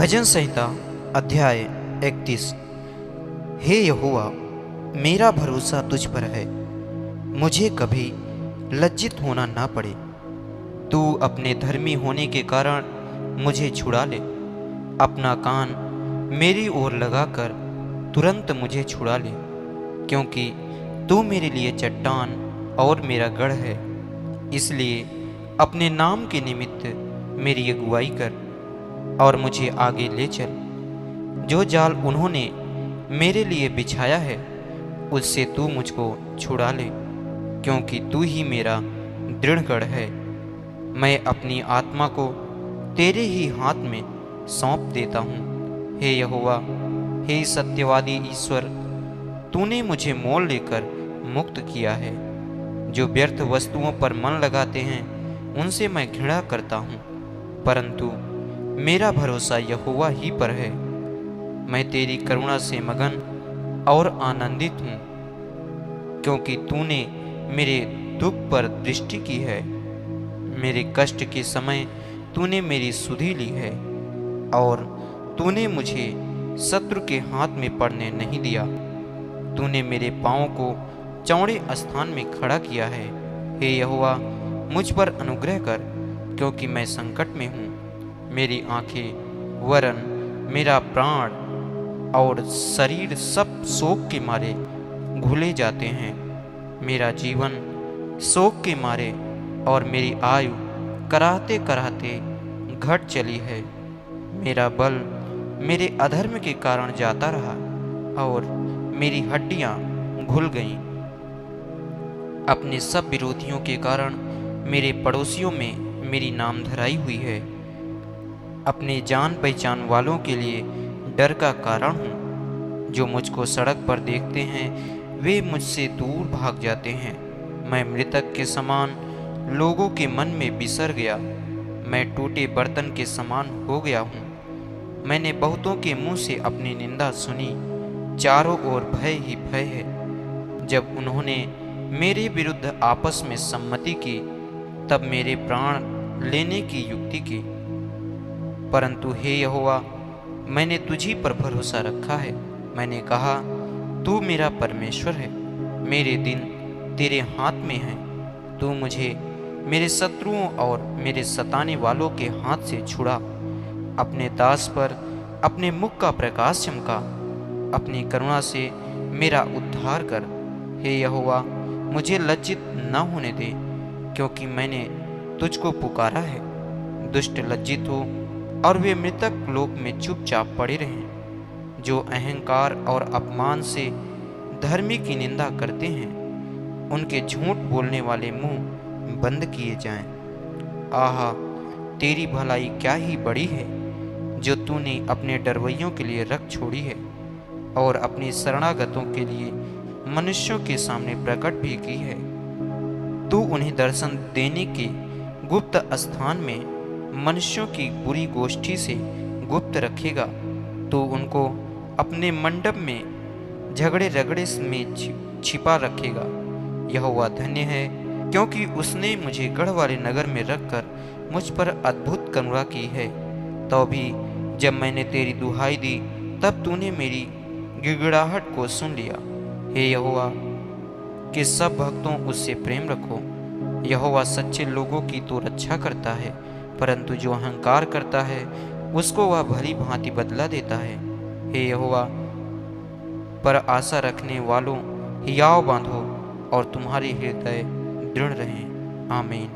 भजन संहिता अध्याय 31। हे यहोवा, मेरा भरोसा तुझ पर है, मुझे कभी लज्जित होना ना पड़े। तू अपने धर्मी होने के कारण मुझे छुड़ा ले। अपना कान मेरी ओर लगाकर तुरंत मुझे छुड़ा ले, क्योंकि तू मेरे लिए चट्टान और मेरा गढ़ है। इसलिए अपने नाम के निमित्त मेरी अगुवाई कर और मुझे आगे ले चल। जो जाल उन्होंने मेरे लिए बिछाया है, उससे तू मुझको छुड़ा ले, क्योंकि तू ही मेरा दृढ़ गढ़ है। मैं अपनी आत्मा को तेरे ही हाथ में सौंप देता हूँ। हे यहोवा, हे सत्यवादी ईश्वर, तूने मुझे मोल लेकर मुक्त किया है। जो व्यर्थ वस्तुओं पर मन लगाते हैं, उनसे मैं घृणा करता हूँ, परंतु मेरा भरोसा यहोवा ही पर है। मैं तेरी करुणा से मगन और आनंदित हूँ, क्योंकि तूने मेरे दुख पर दृष्टि की है। मेरे कष्ट के समय तूने मेरी सुधि ली है, और तूने मुझे शत्रु के हाथ में पड़ने नहीं दिया। तूने मेरे पाँव को चौड़े स्थान में खड़ा किया है। हे यहोवा, मुझ पर अनुग्रह कर, क्योंकि मैं संकट में हूँ। मेरी आंखें वरन मेरा प्राण और शरीर सब शोक के मारे घुले जाते हैं। मेरा जीवन शोक के मारे और मेरी आयु कराहते कराहते घट चली है। मेरा बल मेरे अधर्म के कारण जाता रहा, और मेरी हड्डियां घुल गईं। अपने सब विरोधियों के कारण मेरे पड़ोसियों में मेरी नामधराई हुई है। अपने जान पहचान वालों के लिए डर का कारण हूँ। जो मुझको सड़क पर देखते हैं, वे मुझसे दूर भाग जाते हैं। मैं मृतक के समान लोगों के मन में बिसर गया। मैं टूटे बर्तन के समान हो गया हूँ। मैंने बहुतों के मुंह से अपनी निंदा सुनी। चारों ओर भय ही भय है। जब उन्होंने मेरे विरुद्ध आपस में सम्मति की, तब मेरे प्राण लेने की युक्ति की। परंतु हे यहोवा, मैंने तुझी पर भरोसा रखा है। मैंने कहा, तू मेरा परमेश्वर है। मेरे दिन तेरे हाथ में है। तू मुझे मेरे शत्रुओं और मेरे सताने वालों के हाथ से छुड़ा। अपने दास पर अपने मुख का प्रकाश चमका। अपनी करुणा से मेरा उद्धार कर। हे यहोवा, मुझे लज्जित न होने दे, क्योंकि मैंने तुझको पुकारा है। दुष्ट लज्जित हो और वे मृतक लोक में चुपचाप पड़े रहें। जो अहंकार और अपमान से धर्मी की निंदा करते हैं, उनके झूठ बोलने वाले मुंह बंद किए जाएं। आहा, तेरी भलाई क्या ही बड़ी है, जो तूने अपने डरवैयों के लिए रख छोड़ी है, और अपने शरणागतों के लिए मनुष्यों के सामने प्रकट भी की है। तू उन्हें दर्शन देने के गुप्त स्थान में मनुष्यों की बुरी गोष्ठी से गुप्त रखेगा। तो उनको अपने मंडप में झगड़े रगड़े में छिपा रखेगा। यहोवा धन्य है, क्योंकि उसने मुझे गढ़ वाले नगर में रखकर मुझ पर अद्भुत करुणा की है। तो भी जब मैंने तेरी दुहाई दी, तब तूने मेरी गिड़गिड़ाहट को सुन लिया। हे यहोवा, कि सब भक्तों उससे प्रेम रखो। यहोवा सच्चे लोगों की तो रक्षा करता है, परंतु जो अहंकार करता है, उसको वह भली भांति बदला देता है। हे यहोवा, पर आशा रखने वालों हियाव बांधो, और तुम्हारे हृदय दृढ़ रहें। आमीन।